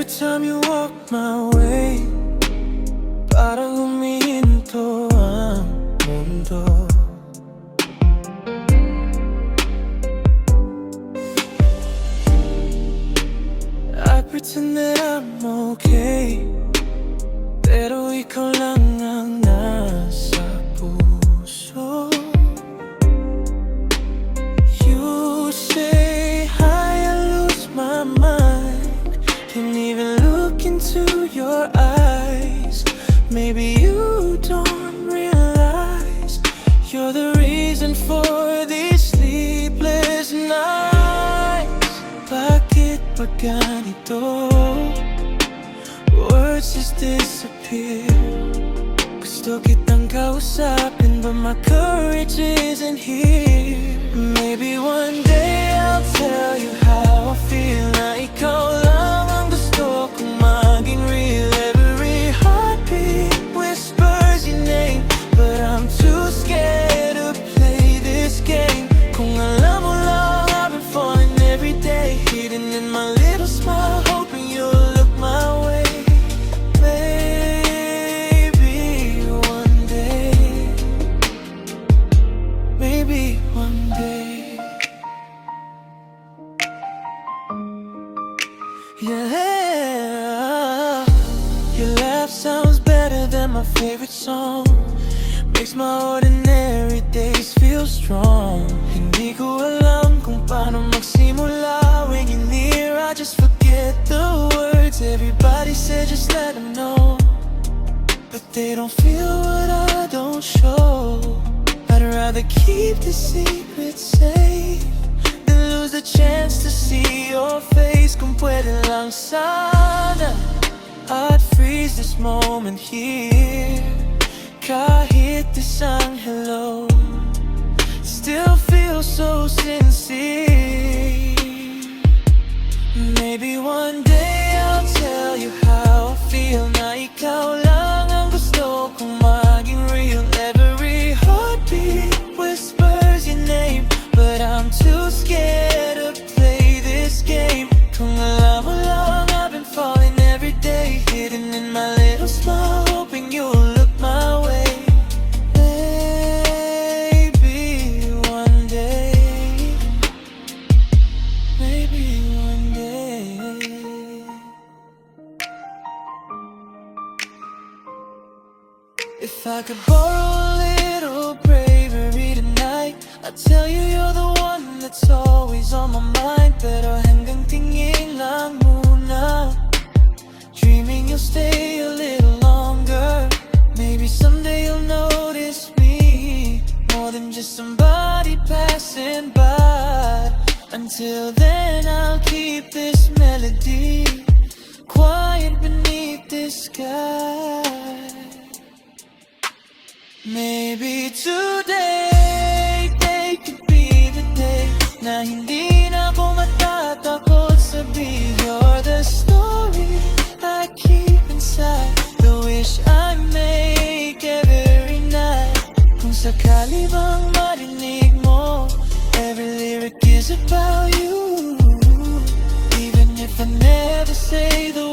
time you walk my way, parang humihinto ang mundo. I pretend that I'm okay, pero ikaw lang ang nasa puso. You say hi, I lose my mind. Can't even look into your eyes. Maybe you don't realize you're the reason for these sleepless nights. Bakit ba ganito? Words just disappear. Gusto kitang kausapin, but my courage isn't here. Maybe one day I'll tell you how I feel, na ikaw lang ang gusto kong maging real. Every heartbeat whispers your name, but I'm too scared to play this game. Kung alam mo lang, I've been falling every day, hidden in my little smile, hoping you'll look my way. Maybe one day, maybe one day. Yeah, your laugh sounds better than my favorite song. Makes my ordinary days feel strong. Hindi ko alam kung paano magsimula. When you're near, I just forget the words. Everybody said just let them know, but they don't feel what I don't show. I'd rather keep the secret safe than lose the chance to see your face. Kung pwede lang sana, I'd freeze this moment here. Kahit isang hello still feels so sincere. Maybe one day I'll tell you how I feel, na ikaw lang ang gusto kong maging real. Every heartbeat whispers your name, but I'm too scared to play this game. Kung alam mo lang, I've been falling every day, hidden in my little smile, hoping you'll look my way. Maybe one day, maybe one day. If I could borrow a little bravery tonight, I'd tell you you're the one that's always on my mind. Pero hanggang tingin lang muna, dreaming you'll stay a little longer. Maybe someday you'll notice me more than just somebody passing by. Until then I'll keep this melody quiet beneath this sky. Maybe today, they could be the day na hindi na ako matatakot sabihin. You're the story I keep inside, the wish I make every night. Kung sakali bang marinig mo, every lyric is about you. Even if I never say the